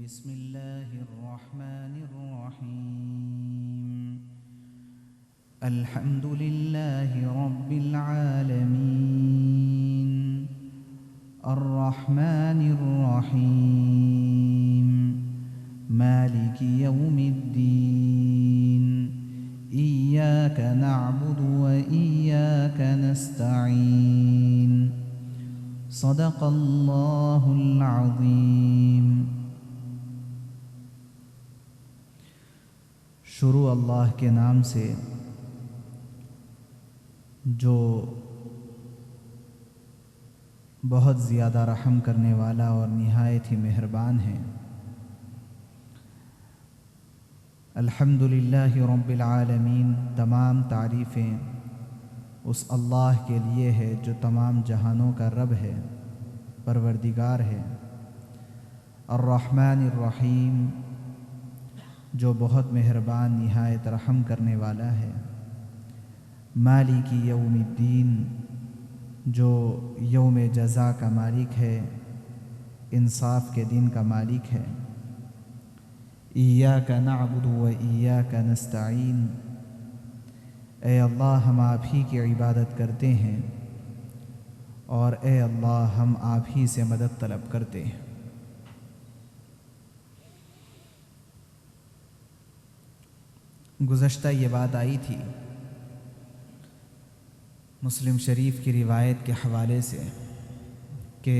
بسم الله الرحمن الرحيم الحمد لله رب العالمين الرحمن الرحيم مالك يوم الدين إياك نعبد وإياك نستعين صدق الله العظيم۔ شروع اللہ کے نام سے جو بہت زیادہ رحم کرنے والا اور نہایت ہی مہربان ہے۔ الحمدللہ رب العالمین، تمام تعریفیں اس اللہ کے لیے ہے جو تمام جہانوں کا رب ہے، پروردگار ہے۔ الرحمن الرحیم، جو بہت مہربان نہایت رحم کرنے والا ہے۔ مالک یوم الدین، جو یوم جزا کا مالک ہے، انصاف کے دن کا مالک ہے۔ ایاک نعبد و ایاک نستعین، اے اللہ ہم آپ ہی کی عبادت کرتے ہیں اور اے اللہ ہم آپ ہی سے مدد طلب کرتے ہیں۔ گزشتہ یہ بات آئی تھی مسلم شریف کی روایت کے حوالے سے کہ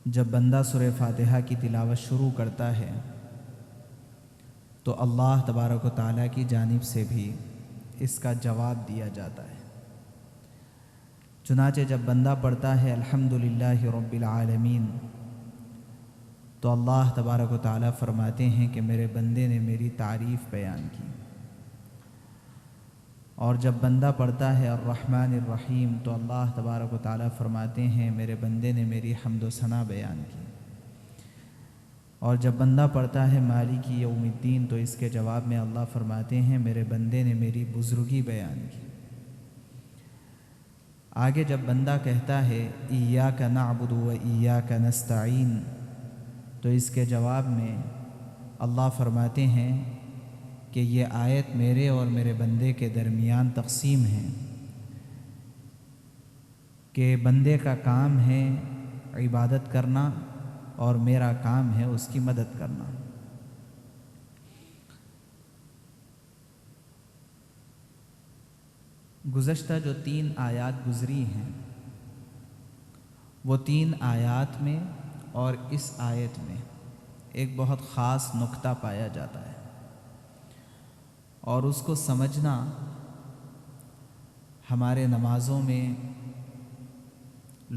جب بندہ سورہ فاتحہ کی تلاوت شروع کرتا ہے تو اللہ تبارک و تعالیٰ کی جانب سے بھی اس کا جواب دیا جاتا ہے۔ چنانچہ جب بندہ پڑھتا ہے الحمدللہ رب العالمین تو اللہ تبارک و تعالیٰ فرماتے ہیں کہ میرے بندے نے میری تعریف بیان کی، اور جب بندہ پڑھتا ہے الرحمن الرحیم تو اللہ تبارک و تعالیٰ فرماتے ہیں میرے بندے نے میری حمد و ثنا بیان کی، اور جب بندہ پڑھتا ہے مالک یوم الدین تو اس کے جواب میں اللہ فرماتے ہیں میرے بندے نے میری بزرگی بیان کی۔ آگے جب بندہ کہتا ہے ایاک نعبد و ایاک نستعین تو اس کے جواب میں اللہ فرماتے ہیں کہ یہ آیت میرے اور میرے بندے کے درمیان تقسیم ہے کہ بندے کا کام ہے عبادت کرنا اور میرا کام ہے اس کی مدد کرنا۔ گزشتہ جو 3 آیات گزری ہیں وہ 3 آیات میں اور اس آیت میں ایک بہت خاص نقطہ پایا جاتا ہے، اور اس کو سمجھنا ہمارے نمازوں میں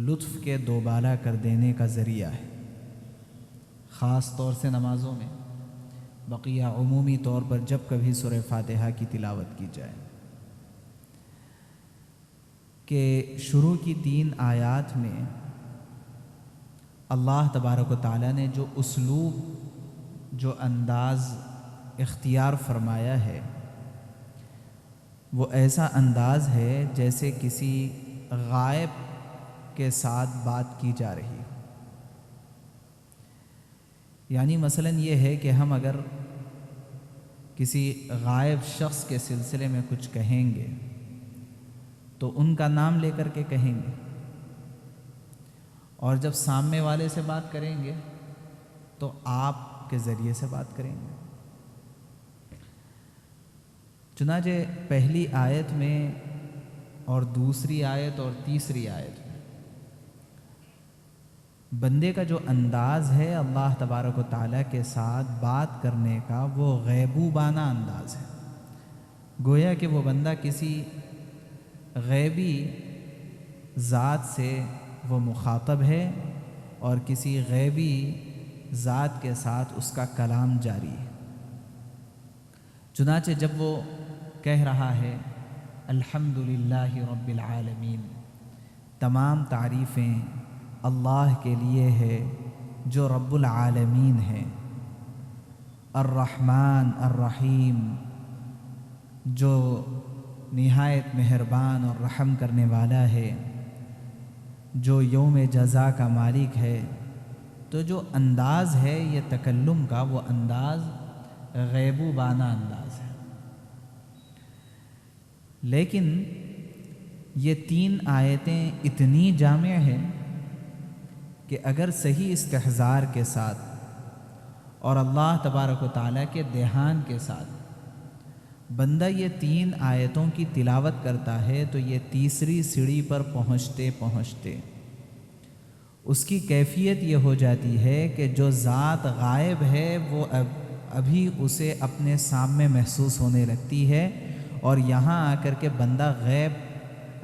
لطف کے دوبالا کر دینے کا ذریعہ ہے، خاص طور سے نمازوں میں، بقیہ عمومی طور پر جب کبھی سورہ فاتحہ کی تلاوت کی جائے، کہ شروع کی 3 آیات میں اللہ تبارک و تعالیٰ نے جو اسلوب، جو انداز اختیار فرمایا ہے وہ ایسا انداز ہے جیسے کسی غائب کے ساتھ بات کی جا رہی ہے۔ یعنی مثلا یہ ہے کہ ہم اگر کسی غائب شخص کے سلسلے میں کچھ کہیں گے تو ان کا نام لے کر کے کہیں گے، اور جب سامنے والے سے بات کریں گے تو آپ کے ذریعے سے بات کریں گے۔ چنانچہ پہلی آیت میں اور دوسری آیت اور تیسری آیت میں بندے کا جو انداز ہے اللہ تبارک و تعالیٰ کے ساتھ بات کرنے کا وہ غیبوبانہ انداز ہے، گویا کہ وہ بندہ کسی غیبی ذات سے وہ مخاطب ہے اور کسی غیبی ذات کے ساتھ اس کا کلام جاری ہے۔ چنانچہ جب وہ کہہ رہا ہے الحمدللہ رب العالمین، تمام تعریفیں اللہ کے لیے ہے جو رب العالمین ہے، الرحمن الرحیم، جو نہایت مہربان اور رحم کرنے والا ہے، جو یوم جزا کا مالک ہے، تو جو انداز ہے یہ تکلم کا، وہ انداز غیبوبانہ انداز ہے۔ لیکن یہ 3 آیتیں اتنی جامع ہیں کہ اگر صحیح استحضار کے ساتھ اور اللہ تبارک و تعالیٰ کے دھیان کے ساتھ بندہ یہ 3 آیتوں کی تلاوت کرتا ہے تو یہ تیسری سیڑھی پر پہنچتے پہنچتے اس کی کیفیت یہ ہو جاتی ہے کہ جو ذات غائب ہے وہ ابھی اسے اپنے سامنے محسوس ہونے لگتی ہے، اور یہاں آ کر کے بندہ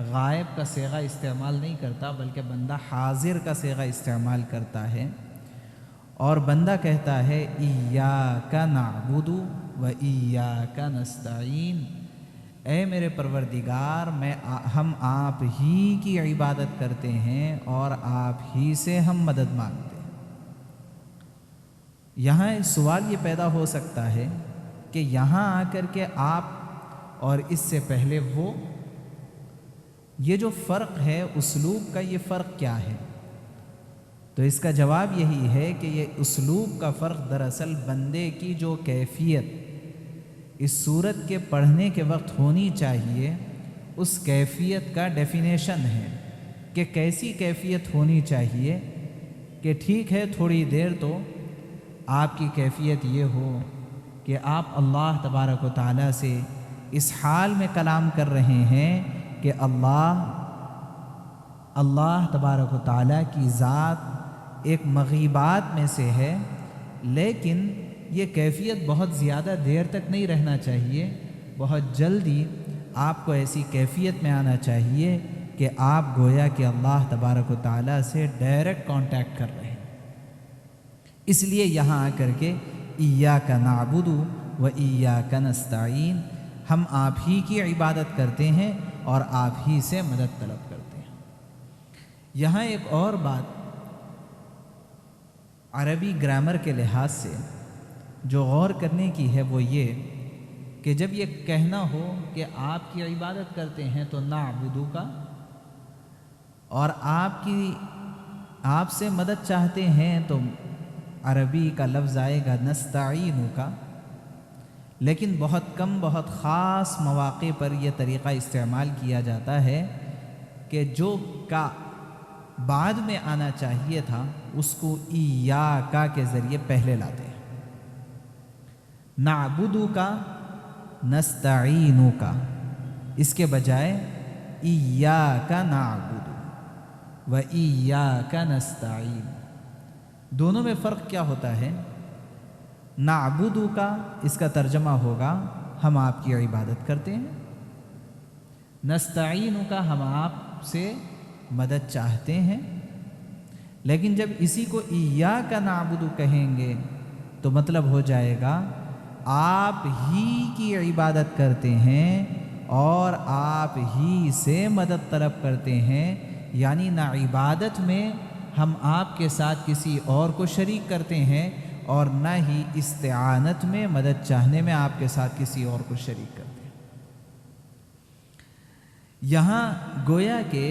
غائب کا صیغہ استعمال نہیں کرتا بلکہ بندہ حاضر کا صیغہ استعمال کرتا ہے، اور بندہ کہتا ہے ایاک نعبد و ایاک نستعین، اے میرے پروردگار ہم آپ ہی کی عبادت کرتے ہیں اور آپ ہی سے ہم مدد مانگتے ہیں۔ یہاں سوال یہ پیدا ہو سکتا ہے کہ یہاں آ کر کے آپ اور اس سے پہلے وہ، یہ جو فرق ہے اسلوب کا، یہ فرق کیا ہے؟ تو اس کا جواب یہی ہے کہ یہ اسلوب کا فرق دراصل بندے کی جو کیفیت اس سورت کے پڑھنے کے وقت ہونی چاہیے، اس کیفیت کا ڈیفینیشن ہے کہ کیسی کیفیت ہونی چاہیے کہ ٹھیک ہے تھوڑی دیر تو آپ کی کیفیت یہ ہو کہ آپ اللہ تبارک و تعالیٰ سے اس حال میں کلام کر رہے ہیں کہ اللہ تبارک و تعالیٰ کی ذات ایک مغیبات میں سے ہے، لیکن یہ کیفیت بہت زیادہ دیر تک نہیں رہنا چاہیے، بہت جلدی آپ کو ایسی کیفیت میں آنا چاہیے کہ آپ گویا کہ اللہ تبارک و تعالیٰ سے ڈائریکٹ کانٹیکٹ کر رہے ہیں۔ اس لیے یہاں آ کر کے ایاک نعبد و ایاک نستعین، ہم آپ ہی کی عبادت کرتے ہیں اور آپ ہی سے مدد طلب کرتے ہیں۔ یہاں ایک اور بات عربی گرامر کے لحاظ سے جو غور کرنے کی ہے وہ یہ کہ جب یہ کہنا ہو کہ آپ کی عبادت کرتے ہیں تو نعبدو کا، اور آپ سے مدد چاہتے ہیں تو عربی کا لفظ آئے گا نستعین کا، لیکن بہت کم بہت خاص مواقع پر یہ طریقہ استعمال کیا جاتا ہے کہ جو کا بعد میں آنا چاہیے تھا اس کو ایاکا کے ذریعے پہلے لاتے ہیں، نعبدو کا نستعینو کا، اس کے بجائے ایاک نعبدو و ایاک نستعین۔ دونوں میں فرق کیا ہوتا ہے؟ نعبدو کا اس کا ترجمہ ہوگا ہم آپ کی عبادت کرتے ہیں، نستعین کا ہم آپ سے مدد چاہتے ہیں، لیکن جب اسی کو ایاک نعبدو کہیں گے تو مطلب ہو جائے گا آپ ہی کی عبادت کرتے ہیں اور آپ ہی سے مدد طلب کرتے ہیں، یعنی نہ عبادت میں ہم آپ کے ساتھ کسی اور کو شریک کرتے ہیں اور نہ ہی استعانت میں مدد چاہنے میں آپ کے ساتھ کسی اور کو شریک کرتے ہیں۔ یہاں گویا کہ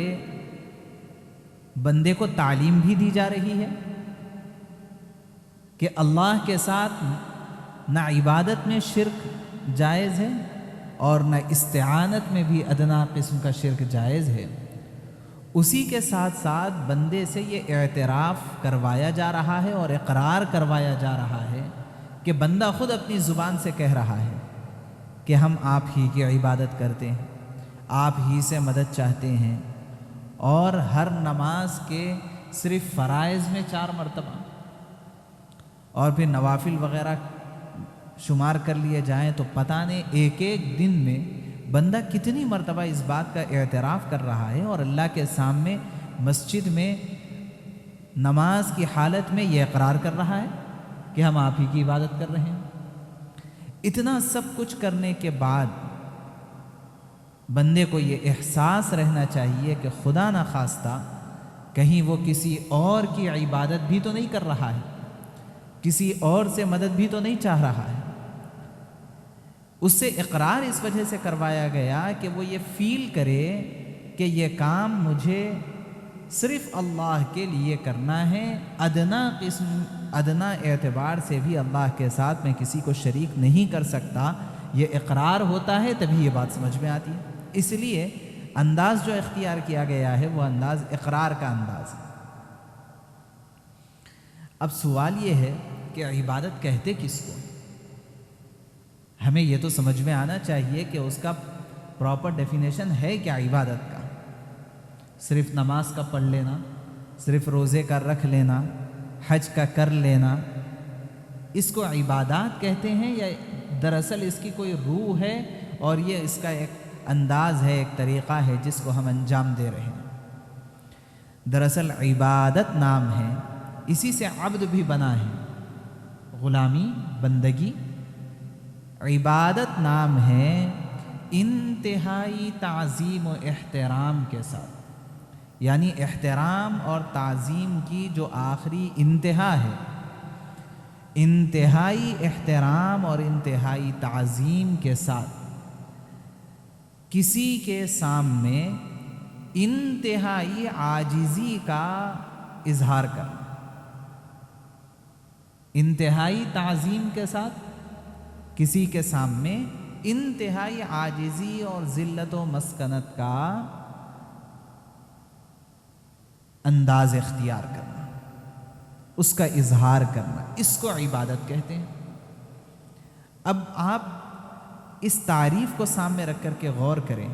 بندے کو تعلیم بھی دی جا رہی ہے کہ اللہ کے ساتھ نہ عبادت میں شرک جائز ہے اور نہ استعانت میں بھی ادنا قسم کا شرک جائز ہے، اسی کے ساتھ ساتھ بندے سے یہ اعتراف کروایا جا رہا ہے اور اقرار کروایا جا رہا ہے کہ بندہ خود اپنی زبان سے کہہ رہا ہے کہ ہم آپ ہی کی عبادت کرتے ہیں، آپ ہی سے مدد چاہتے ہیں، اور ہر نماز کے صرف فرائض میں 4 مرتبہ اور پھر نوافل وغیرہ شمار کر لیے جائیں تو پتہ نہیں ایک دن میں بندہ کتنی مرتبہ اس بات کا اعتراف کر رہا ہے اور اللہ کے سامنے مسجد میں نماز کی حالت میں یہ اقرار کر رہا ہے کہ ہم آپ ہی کی عبادت کر رہے ہیں۔ اتنا سب کچھ کرنے کے بعد بندے کو یہ احساس رہنا چاہیے کہ خدا نہ خواستہ کہیں وہ کسی اور کی عبادت بھی تو نہیں کر رہا ہے، کسی اور سے مدد بھی تو نہیں چاہ رہا ہے۔ اس سے اقرار اس وجہ سے کروایا گیا کہ وہ یہ فیل کرے کہ یہ کام مجھے صرف اللہ کے لیے کرنا ہے، ادنا اعتبار سے بھی اللہ کے ساتھ میں کسی کو شریک نہیں کر سکتا، یہ اقرار ہوتا ہے تبھی یہ بات سمجھ میں آتی ہے۔ اس لیے انداز جو اختیار کیا گیا ہے وہ انداز اقرار کا انداز ہے۔ اب سوال یہ ہے کہ عبادت کہتے کس کو؟ ہمیں یہ تو سمجھ میں آنا چاہیے کہ اس کا پراپر ڈیفینیشن ہے کیا عبادت کا؟ صرف نماز کا پڑھ لینا، صرف روزے کا رکھ لینا، حج کا کر لینا، اس کو عبادات کہتے ہیں، یا دراصل اس کی کوئی روح ہے اور یہ اس کا ایک انداز ہے، ایک طریقہ ہے جس کو ہم انجام دے رہے ہیں؟ دراصل عبادت نام ہے، اسی سے عبد بھی بنا ہے، غلامی، بندگی۔ عبادت نام ہے انتہائی تعظیم و احترام کے ساتھ، یعنی احترام اور تعظیم کی جو آخری انتہا ہے، انتہائی احترام اور انتہائی تعظیم کے ساتھ کسی کے سامنے انتہائی عاجزی کا اظہار کرنا، انتہائی تعظیم کے ساتھ کسی کے سامنے انتہائی عاجزی اور ذلت و مسکنت کا انداز اختیار کرنا، اس کا اظہار کرنا، اس کو عبادت کہتے ہیں۔ اب آپ اس تعریف کو سامنے رکھ کر کے غور کریں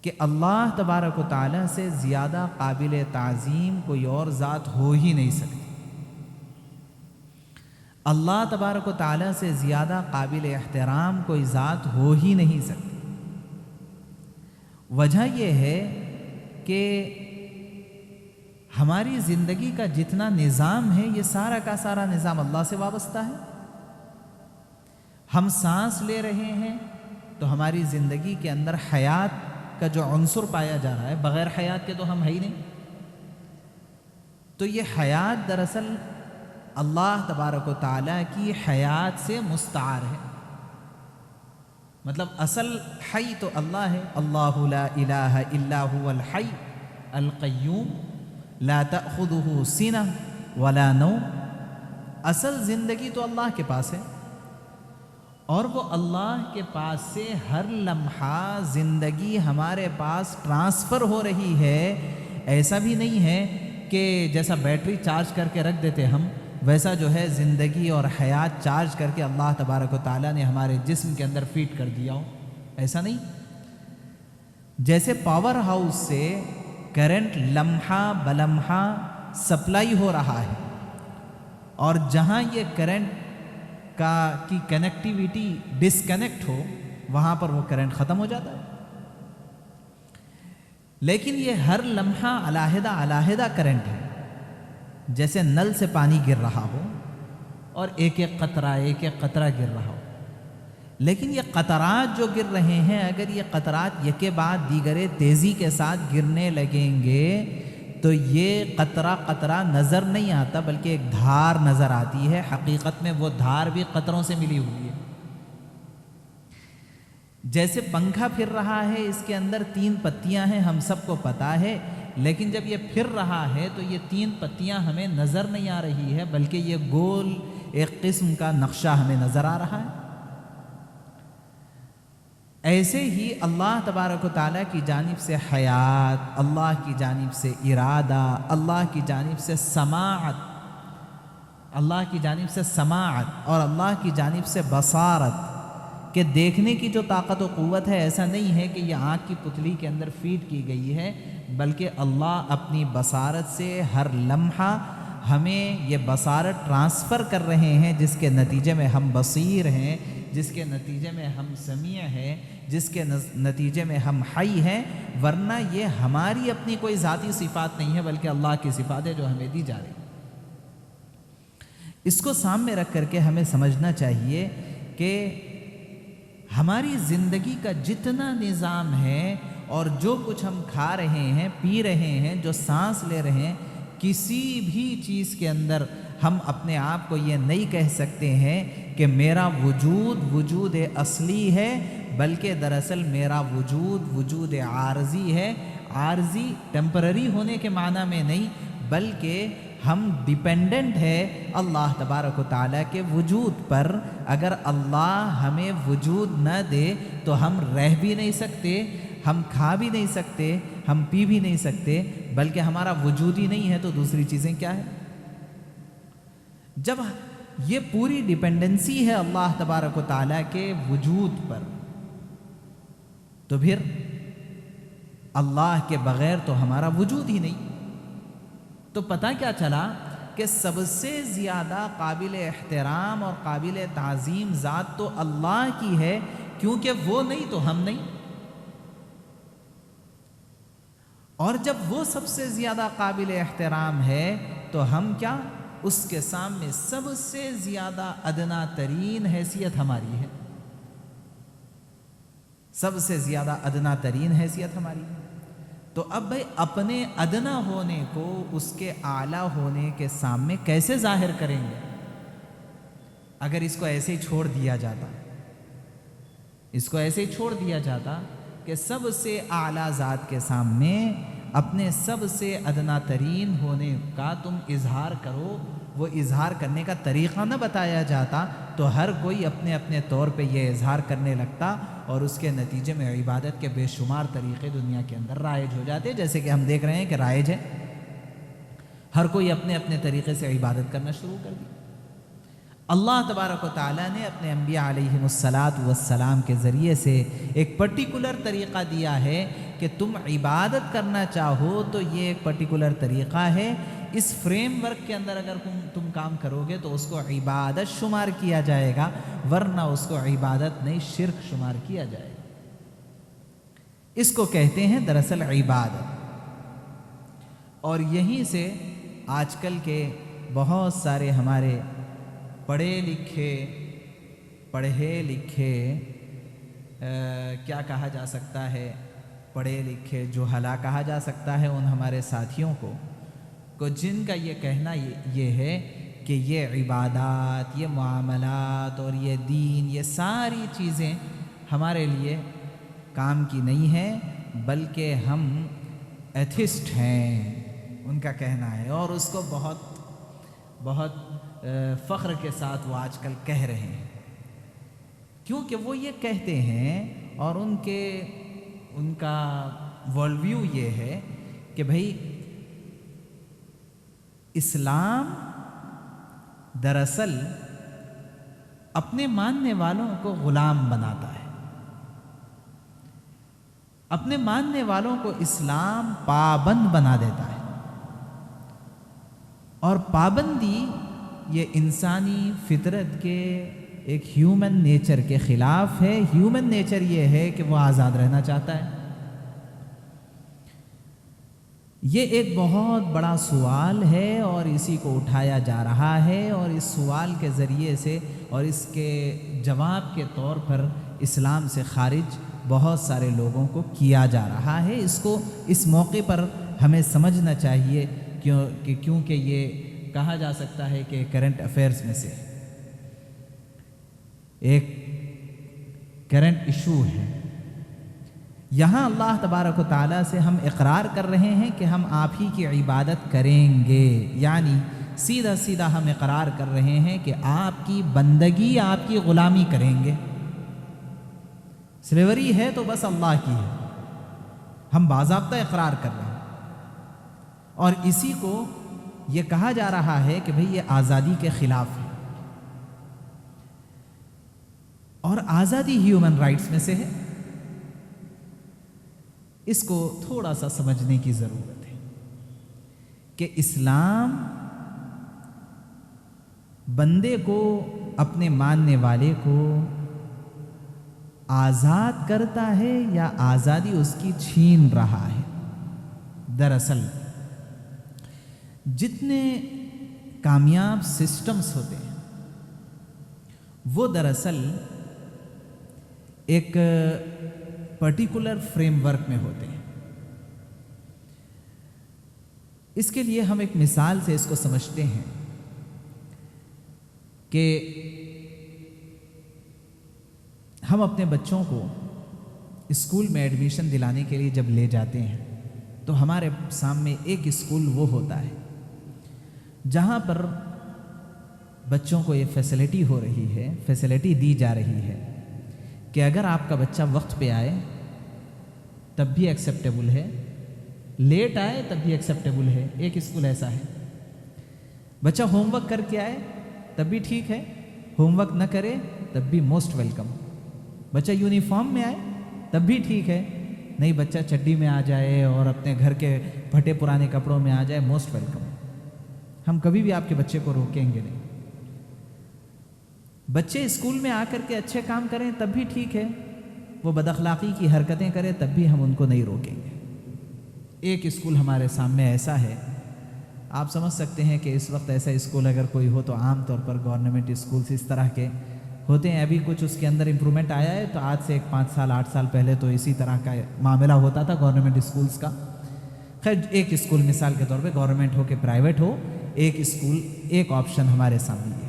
کہ اللہ تبارک و تعالیٰ سے زیادہ قابل تعظیم کوئی اور ذات ہو ہی نہیں سکتی، اللہ تبارک و تعالیٰ سے زیادہ قابل احترام کوئی ذات ہو ہی نہیں سکتی۔ وجہ یہ ہے کہ ہماری زندگی کا جتنا نظام ہے یہ سارا کا سارا نظام اللہ سے وابستہ ہے۔ ہم سانس لے رہے ہیں تو ہماری زندگی کے اندر حیات کا جو عنصر پایا جا رہا ہے، بغیر حیات کے تو ہم ہے ہی نہیں۔ تو یہ حیات دراصل اللہ تبارک و تعالیٰ کی حیات سے مستعار ہے، مطلب اصل حی تو اللہ ہے، اللہ لا الہ الا هو الحی القیوم لا تأخذہ سنہ ولا نوم۔ اصل زندگی تو اللہ کے پاس ہے، اور وہ اللہ کے پاس سے ہر لمحہ زندگی ہمارے پاس ٹرانسفر ہو رہی ہے۔ ایسا بھی نہیں ہے کہ جیسا بیٹری چارج کر کے رکھ دیتے ہم، ویسا جو ہے زندگی اور حیات چارج کر کے اللہ تبارک و تعالیٰ نے ہمارے جسم کے اندر فیڈ کر دیا ہو، ایسا نہیں۔ جیسے پاور ہاؤس سے کرنٹ لمحہ بلمحہ سپلائی ہو رہا ہے، اور جہاں یہ کرنٹ کی کنیکٹیویٹی ڈسکنیکٹ ہو وہاں پر وہ کرنٹ ختم ہو جاتا ہے۔ لیکن یہ ہر لمحہ علیحدہ علیحدہ کرنٹ ہے، جیسے نل سے پانی گر رہا ہو اور ایک ایک قطرہ گر رہا ہو۔ لیکن یہ قطرات جو گر رہے ہیں، اگر یہ قطرات یکے بعد دیگرے تیزی کے ساتھ گرنے لگیں گے تو یہ قطرہ قطرہ نظر نہیں آتا، بلکہ ایک دھار نظر آتی ہے۔ حقیقت میں وہ دھار بھی قطروں سے ملی ہوئی ہے۔ جیسے پنکھا پھر رہا ہے، اس کے اندر 3 پتیاں ہیں، ہم سب کو پتا ہے، لیکن جب یہ پھر رہا ہے تو یہ 3 پتیاں ہمیں نظر نہیں آ رہی ہے، بلکہ یہ گول ایک قسم کا نقشہ ہمیں نظر آ رہا ہے۔ ایسے ہی اللہ تبارک و تعالیٰ کی جانب سے حیات، اللہ کی جانب سے ارادہ، اللہ کی جانب سے سماعت، اللہ کی جانب سے سماعت اور اللہ کی جانب سے بصارت، کہ دیکھنے کی جو طاقت و قوت ہے، ایسا نہیں ہے کہ یہ آنکھ کی پتلی کے اندر فیڈ کی گئی ہے، بلکہ اللہ اپنی بصارت سے ہر لمحہ ہمیں یہ بصارت ٹرانسفر کر رہے ہیں، جس کے نتیجے میں ہم بصیر ہیں، جس کے نتیجے میں ہم سمیع ہیں، جس کے نتیجے میں ہم حی ہیں۔ ورنہ یہ ہماری اپنی کوئی ذاتی صفات نہیں ہے، بلکہ اللہ کی صفات ہے جو ہمیں دی جا رہی ہے۔ اس کو سامنے رکھ کر کے ہمیں سمجھنا چاہیے کہ ہماری زندگی کا جتنا نظام ہے اور جو کچھ ہم کھا رہے ہیں، پی رہے ہیں، جو سانس لے رہے ہیں، کسی بھی چیز کے اندر ہم اپنے آپ کو یہ نہیں کہہ سکتے ہیں کہ میرا وجود اصلی ہے، بلکہ دراصل میرا وجود عارضی ہے۔ عارضی ٹیمپرری ہونے کے معنی میں نہیں، بلکہ ہم ڈیپینڈنٹ ہے اللہ تبارک و تعالیٰ کے وجود پر۔ اگر اللہ ہمیں وجود نہ دے تو ہم رہ بھی نہیں سکتے، ہم کھا بھی نہیں سکتے، ہم پی بھی نہیں سکتے، بلکہ ہمارا وجود ہی نہیں ہے تو دوسری چیزیں کیا ہے؟ جب یہ پوری ڈیپینڈنسی ہے اللہ تبارک و تعالیٰ کے وجود پر، تو پھر اللہ کے بغیر تو ہمارا وجود ہی نہیں۔ تو پتہ کیا چلا کہ سب سے زیادہ قابل احترام اور قابل تعظیم ذات تو اللہ کی ہے، کیونکہ وہ نہیں تو ہم نہیں۔ اور جب وہ سب سے زیادہ قابل احترام ہے تو ہم کیا؟ اس کے سامنے سب سے زیادہ ادنا ترین حیثیت ہماری ہے، سب سے زیادہ ادنا ترین حیثیت ہماری ہے۔ تو اب بھائی اپنے ادنا ہونے کو اس کے اعلیٰ ہونے کے سامنے کیسے ظاہر کریں گے؟ اگر اس کو ایسے ہی چھوڑ دیا جاتا، اس کو ایسے ہی چھوڑ دیا جاتا کہ سب سے اعلیٰ ذات کے سامنے اپنے سب سے ادنا ترین ہونے کا تم اظہار کرو، وہ اظہار کرنے کا طریقہ نہ بتایا جاتا تو ہر کوئی اپنے اپنے طور پہ یہ اظہار کرنے لگتا، اور اس کے نتیجے میں عبادت کے بے شمار طریقے دنیا کے اندر رائج ہو جاتے، جیسے کہ ہم دیکھ رہے ہیں کہ رائج ہے، ہر کوئی اپنے اپنے طریقے سے عبادت کرنا شروع کر دی۔ اللہ تبارک و تعالیٰ نے اپنے انبیاء علیہم السلام کے ذریعے سے ایک پرٹیکولر طریقہ دیا ہے کہ تم عبادت کرنا چاہو تو یہ ایک پرٹیکولر طریقہ ہے، اس فریم ورک کے اندر اگر تم کام کرو گے تو اس کو عبادت شمار کیا جائے گا، ورنہ اس کو عبادت نہیں شرک شمار کیا جائے گا۔ اس کو کہتے ہیں دراصل عبادت۔ اور یہیں سے آج کل کے بہت سارے ہمارے پڑھے لکھے کیا کہا جا سکتا ہے، پڑھے لکھے جہلا کہا جا سکتا ہے ان ہمارے ساتھیوں کو جن کا یہ کہنا یہ ہے کہ یہ عبادات، یہ معاملات اور یہ دین، یہ ساری چیزیں ہمارے لیے کام کی نہیں ہیں، بلکہ ہم ایتھسٹ ہیں، ان کا کہنا ہے، اور اس کو بہت فخر کے ساتھ وہ آج کل کہہ رہے ہیں، کیونکہ وہ یہ کہتے ہیں اور ان کا ورلڈ ویو یہ ہے کہ بھئی اسلام دراصل اپنے ماننے والوں کو غلام بناتا ہے، اپنے ماننے والوں کو اسلام پابند بنا دیتا ہے، اور پابندی یہ انسانی فطرت کے ایک ہیومن نیچر کے خلاف ہے۔ ہیومن نیچر یہ ہے کہ وہ آزاد رہنا چاہتا ہے۔ یہ ایک بہت بڑا سوال ہے اور اسی کو اٹھایا جا رہا ہے، اور اس سوال کے ذریعے سے اور اس کے جواب کے طور پر اسلام سے خارج بہت سارے لوگوں کو کیا جا رہا ہے۔ اس کو اس موقع پر ہمیں سمجھنا چاہیے کیونکہ یہ کہا جا سکتا ہے کہ کرنٹ افیئرز میں سے ایک کرنٹ ایشو ہے۔ یہاں اللہ تبارک و تعالیٰ سے ہم اقرار کر رہے ہیں کہ ہم آپ ہی کی عبادت کریں گے، یعنی سیدھا ہم اقرار کر رہے ہیں کہ آپ کی بندگی، آپ کی غلامی کریں گے۔ سلیوری ہے تو بس اللہ کی ہے، ہم باضابطہ اقرار کر رہے ہیں، اور اسی کو یہ کہا جا رہا ہے کہ بھئی یہ آزادی کے خلاف ہے، اور آزادی ہیومن رائٹس میں سے ہے۔ اس کو تھوڑا سا سمجھنے کی ضرورت ہے کہ اسلام بندے کو، اپنے ماننے والے کو آزاد کرتا ہے یا آزادی اس کی چھین رہا ہے؟ دراصل جتنے کامیاب سسٹمز ہوتے ہیں وہ دراصل ایک پرٹیکولر فریم ورک میں ہوتے ہیں۔ اس کے لیے ہم ایک مثال سے اس کو سمجھتے ہیں کہ ہم اپنے بچوں کو اسکول میں ایڈمیشن دلانے کے لیے جب لے جاتے ہیں تو ہمارے سامنے ایک اسکول وہ ہوتا ہے جہاں پر بچوں کو یہ فیسلٹی ہو رہی ہے، فیسلٹی دی جا رہی ہے کہ اگر آپ کا بچہ وقت پہ آئے تب بھی ایکسیپٹیبل ہے، لیٹ آئے تب بھی ایکسیپٹیبل ہے۔ ایک اسکول ایسا ہے، بچہ ہوم ورک کر کے آئے تب بھی ٹھیک ہے، ہوم ورک نہ کرے تب بھی موسٹ ویلکم۔ بچہ یونیفارم میں آئے تب بھی ٹھیک ہے، نہیں بچہ چڈی میں آ جائے اور اپنے گھر کے پھٹے پرانے کپڑوں میں آ جائے، موسٹ ویلکم۔ ہم کبھی بھی آپ کے بچے کو روکیں گے نہیں۔ بچے اسکول میں آ کر کے اچھے کام کریں تب بھی ٹھیک ہے، وہ بد اخلاقی کی حرکتیں کریں تب بھی ہم ان کو نہیں روکیں گے۔ ایک اسکول ہمارے سامنے ایسا ہے، آپ سمجھ سکتے ہیں کہ اس وقت ایسا اسکول اگر کوئی ہو تو عام طور پر گورنمنٹ اسکولس اس طرح کے ہوتے ہیں۔ ابھی کچھ اس کے اندر امپرومنٹ آیا ہے، تو آج سے 5 سال 8 سال پہلے تو اسی طرح کا معاملہ ہوتا تھا گورنمنٹ اسکولس کا۔ خیر ایک اسکول مثال کے طور پہ گورنمنٹ ہو کہ پرائیویٹ ہو، ایک اسکول، ایک آپشن ہمارے سامنے ہے۔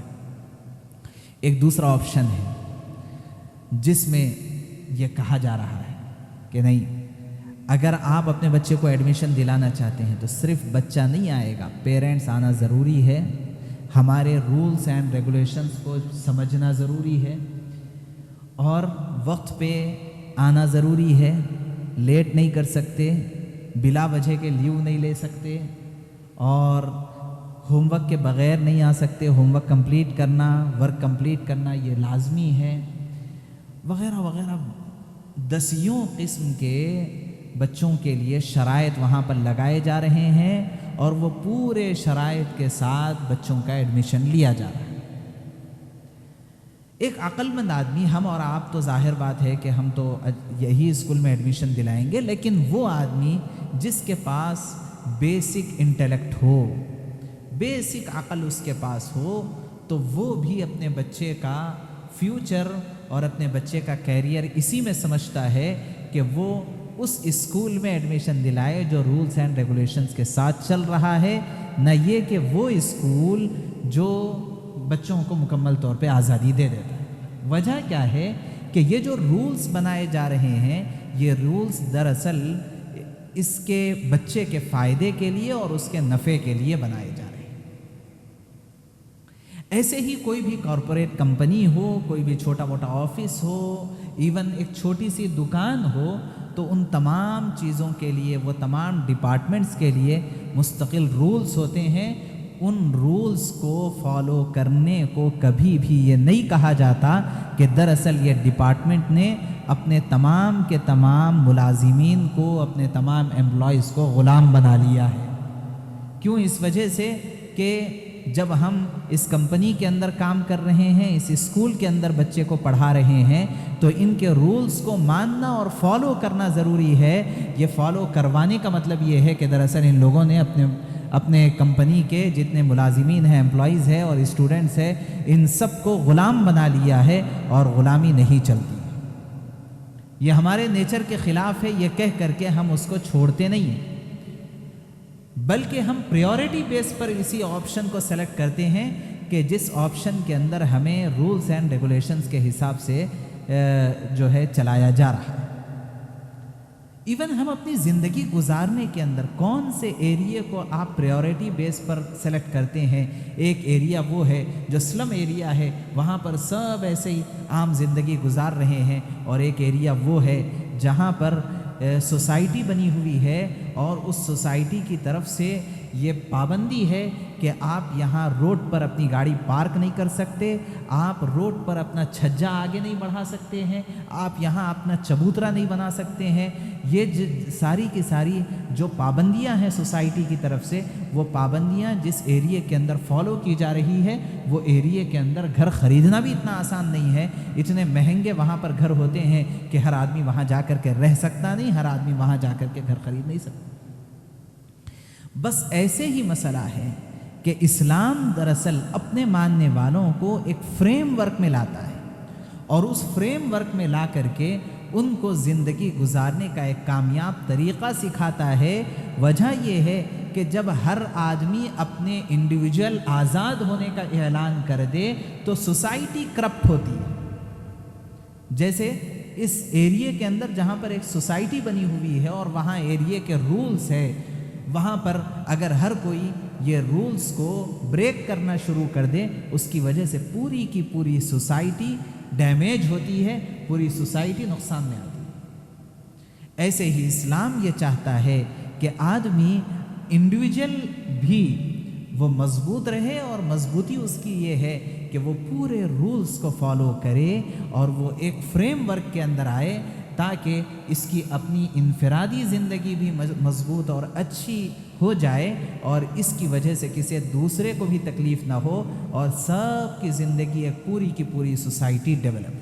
ایک دوسرا آپشن ہے جس میں یہ کہا جا رہا ہے کہ نہیں، اگر آپ اپنے بچے کو ایڈمیشن دلانا چاہتے ہیں تو صرف بچہ نہیں آئے گا، پیرنٹس آنا ضروری ہے، ہمارے رولز اینڈ ریگولیشنز کو سمجھنا ضروری ہے، اور وقت پہ آنا ضروری ہے، لیٹ نہیں کر سکتے، بلا وجہ کے لیو نہیں لے سکتے، اور ہوم ورک کے بغیر نہیں آ سکتے، ہوم ورک کمپلیٹ کرنا، ورک کمپلیٹ کرنا یہ لازمی ہے، وغیرہ وغیرہ۔ دسیوں قسم کے بچوں کے لیے شرائط وہاں پر لگائے جا رہے ہیں، اور وہ پورے شرائط کے ساتھ بچوں کا ایڈمیشن لیا جا رہا ہے۔ ایک عقل مند آدمی، ہم اور آپ تو ظاہر بات ہے کہ ہم تو یہی اسکول میں ایڈمیشن دلائیں گے، لیکن وہ آدمی جس کے پاس بیسک انٹیلیکٹ ہو، بیسک عقل اس کے پاس ہو، تو وہ بھی اپنے بچے کا فیوچر اور اپنے بچے کا کیریئر اسی میں سمجھتا ہے کہ وہ اس اسکول میں ایڈمیشن دلائے جو رولز اینڈ ریگولیشنز کے ساتھ چل رہا ہے، نہ یہ کہ وہ اسکول جو بچوں کو مکمل طور پہ آزادی دے دیتا ہے۔ وجہ کیا ہے کہ یہ جو رولز بنائے جا رہے ہیں، یہ رولز دراصل اس کے بچے کے فائدے کے لیے اور اس کے نفع کے لیے بنائے جا رہے ہیں۔ ایسے ہی کوئی بھی کارپوریٹ کمپنی ہو، کوئی بھی چھوٹا موٹا آفس ہو، ایون ایک چھوٹی سی دکان ہو، تو ان تمام چیزوں کے لیے، وہ تمام ڈپارٹمنٹس کے لیے مستقل رولز ہوتے ہیں۔ ان رولز کو فالو کرنے کو کبھی بھی یہ نہیں کہا جاتا کہ دراصل یہ ڈپارٹمنٹ نے اپنے تمام کے تمام ملازمین کو، اپنے تمام امپلائیز کو غلام بنا لیا ہے۔ کیوں؟ اس وجہ سے کہ جب ہم اس کمپنی کے اندر کام کر رہے ہیں، اس اسکول کے اندر بچے کو پڑھا رہے ہیں، تو ان کے رولز کو ماننا اور فالو کرنا ضروری ہے۔ یہ فالو کروانے کا مطلب یہ ہے کہ دراصل ان لوگوں نے اپنے کمپنی کے جتنے ملازمین ہیں، امپلائیز ہیں اور اسٹوڈنٹس ہیں، ان سب کو غلام بنا لیا ہے، اور غلامی نہیں چلتی۔ یہ ہمارے نیچر کے خلاف ہے، یہ کہہ کر کے ہم اس کو چھوڑتے نہیں ہیں، بلکہ ہم پریورٹی بیس پر اسی آپشن کو سلیکٹ کرتے ہیں کہ جس آپشن کے اندر ہمیں رولز اینڈ ریگولیشنز کے حساب سے جو ہے چلایا جا رہا ہے۔ ایون ہم اپنی زندگی گزارنے کے اندر کون سے ایریے کو آپ پریورٹی بیس پر سلیکٹ کرتے ہیں؟ ایک ایریا وہ ہے جو سلم ایریا ہے، وہاں پر سب ایسے ہی عام زندگی گزار رہے ہیں، اور ایک ایریا وہ ہے جہاں پر سوسائٹی بنی ہوئی ہے، اور اس سوسائٹی کی طرف سے یہ پابندی ہے کہ آپ یہاں روڈ پر اپنی گاڑی پارک نہیں کر سکتے، آپ روڈ پر اپنا چھجا آگے نہیں بڑھا سکتے ہیں، آپ یہاں اپنا چبوترا نہیں بنا سکتے ہیں۔ یہ ساری کی ساری جو پابندیاں ہیں سوسائٹی کی طرف سے، وہ پابندیاں جس ایریے کے اندر فالو کی جا رہی ہے، وہ ایریے کے اندر گھر خریدنا بھی اتنا آسان نہیں ہے۔ اتنے مہنگے وہاں پر گھر ہوتے ہیں کہ ہر آدمی وہاں جا کر کے رہ سکتا نہیں، ہر آدمی وہاں جا کر کے گھر خرید نہیں سکتا۔ بس ایسے ہی مسئلہ ہے کہ اسلام دراصل اپنے ماننے والوں کو ایک فریم ورک میں لاتا ہے، اور اس فریم ورک میں لا کر کے ان کو زندگی گزارنے کا ایک کامیاب طریقہ سکھاتا ہے۔ وجہ یہ ہے کہ جب ہر آدمی اپنے انڈیویجول آزاد ہونے کا اعلان کر دے تو سوسائٹی کرپٹ ہوتی ہے۔ جیسے اس ایریے کے اندر جہاں پر ایک سوسائٹی بنی ہوئی ہے اور وہاں ایریے کے رولز ہے، وہاں پر اگر ہر کوئی یہ رولز کو بریک کرنا شروع کر دے، اس کی وجہ سے پوری کی پوری سوسائٹی ڈیمیج ہوتی ہے، پوری سوسائٹی نقصان میں آتی ہے۔ ایسے ہی اسلام یہ چاہتا ہے کہ آدمی انڈیویجول بھی وہ مضبوط رہے، اور مضبوطی اس کی یہ ہے کہ وہ پورے رولز کو فالو کرے اور وہ ایک فریم ورک کے اندر آئے، تاکہ اس کی اپنی انفرادی زندگی بھی مضبوط اور اچھی ہو جائے، اور اس کی وجہ سے کسی دوسرے کو بھی تکلیف نہ ہو، اور سب کی زندگی ایک پوری کی پوری سوسائٹی ڈیولپ۔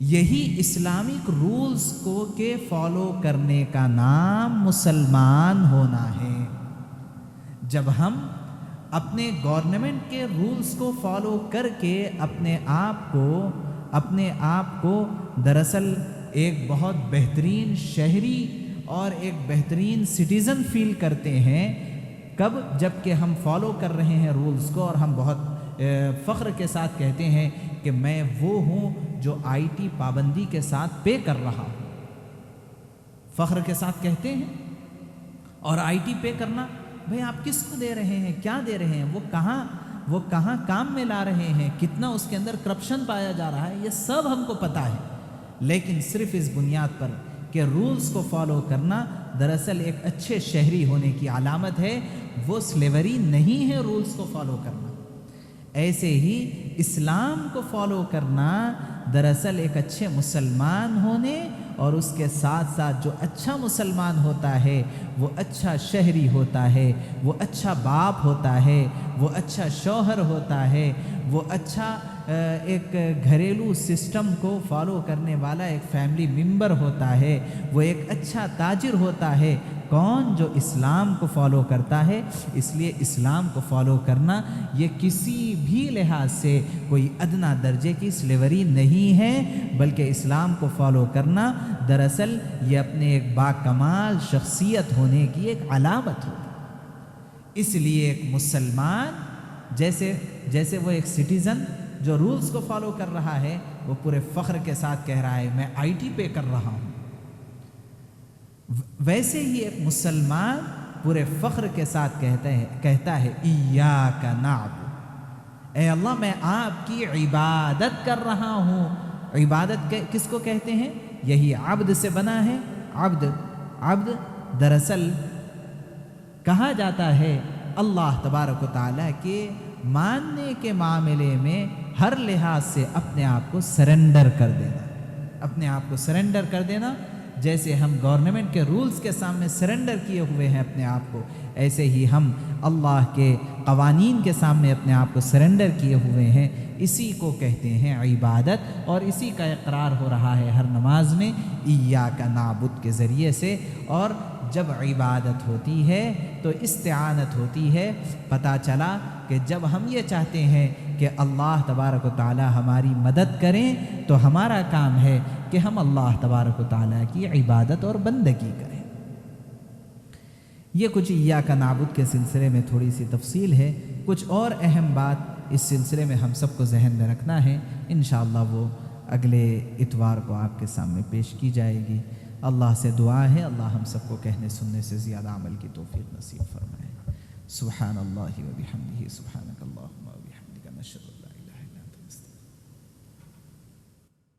یہی اسلامک رولز کو کے فالو کرنے کا نام مسلمان ہونا ہے۔ جب ہم اپنے گورنمنٹ کے رولز کو فالو کر کے اپنے آپ کو دراصل ایک بہت بہترین شہری اور ایک بہترین سٹیزن فیل کرتے ہیں، کب؟ جب کہ ہم فالو کر رہے ہیں رولز کو، اور ہم بہت فخر کے ساتھ کہتے ہیں کہ میں وہ ہوں جو آئی ٹی پابندی کے ساتھ پے کر رہا ہوں، فخر کے ساتھ کہتے ہیں۔ اور آئی ٹی پے کرنا، بھئی آپ کس کو دے رہے ہیں، کیا دے رہے ہیں، وہ کہاں کام میں لا رہے ہیں، کتنا اس کے اندر کرپشن پایا جا رہا ہے، یہ سب ہم کو پتہ ہے۔ لیکن صرف اس بنیاد پر کہ رولز کو فالو کرنا دراصل ایک اچھے شہری ہونے کی علامت ہے، وہ سلیوری نہیں ہے رولز کو فالو کرنا۔ ایسے ہی اسلام کو فالو کرنا دراصل ایک اچھے مسلمان ہونے، اور اس کے ساتھ ساتھ جو اچھا مسلمان ہوتا ہے وہ اچھا شہری ہوتا ہے، وہ اچھا باپ ہوتا ہے، وہ اچھا شوہر ہوتا ہے، وہ اچھا ایک گھریلو سسٹم کو فالو کرنے والا ایک فیملی ممبر ہوتا ہے، وہ ایک اچھا تاجر ہوتا ہے۔ کون؟ جو اسلام کو فالو کرتا ہے۔ اس لیے اسلام کو فالو کرنا یہ کسی بھی لحاظ سے کوئی ادنا درجے کی سلیوری نہیں ہے، بلکہ اسلام کو فالو کرنا دراصل یہ اپنے ایک باکمال شخصیت ہونے کی ایک علامت ہوتی۔ اس لیے ایک مسلمان جیسے وہ ایک سٹیزن جو رولز کو فالو کر رہا ہے، وہ پورے فخر کے ساتھ کہہ رہا ہے میں آئی ٹی پے کر رہا ہوں، ویسے ہی ایک مسلمان پورے فخر کے ساتھ کہتا ہے ایاک نعبد، اے اللہ میں آپ کی عبادت کر رہا ہوں۔ عبادت کس کو کہتے ہیں؟ یہی عبد سے بنا ہے۔ عبد دراصل کہا جاتا ہے اللہ تبارک و تعالیٰ کے ماننے کے معاملے میں ہر لحاظ سے اپنے آپ کو سرنڈر کر دینا، اپنے آپ کو سرنڈر کر دینا۔ جیسے ہم گورنمنٹ کے رولز کے سامنے سرنڈر کیے ہوئے ہیں اپنے آپ کو، ایسے ہی ہم اللہ کے قوانین کے سامنے اپنے آپ کو سرنڈر کیے ہوئے ہیں۔ اسی کو کہتے ہیں عبادت، اور اسی کا اقرار ہو رہا ہے ہر نماز میں ایاک نعبد کے ذریعے سے۔ اور جب عبادت ہوتی ہے تو استعانت ہوتی ہے۔ پتہ چلا کہ جب ہم یہ چاہتے ہیں کہ اللہ تبارک و تعالی ہماری مدد کریں، تو ہمارا کام ہے کہ ہم اللہ تبارک و تعالی کی عبادت اور بندگی کریں۔ یہ کچھ ایاک نعبد کے سلسلے میں تھوڑی سی تفصیل ہے، کچھ اور اہم بات اس سلسلے میں ہم سب کو ذہن میں رکھنا ہے، انشاءاللہ وہ اگلے اتوار کو آپ کے سامنے پیش کی جائے گی۔ اللہ سے دعا ہے اللہ ہم سب کو کہنے سننے سے زیادہ عمل کی توفیق نصیب فرمائے۔ سبحان اللہ و بحمدہ، سبحانک اللہ۔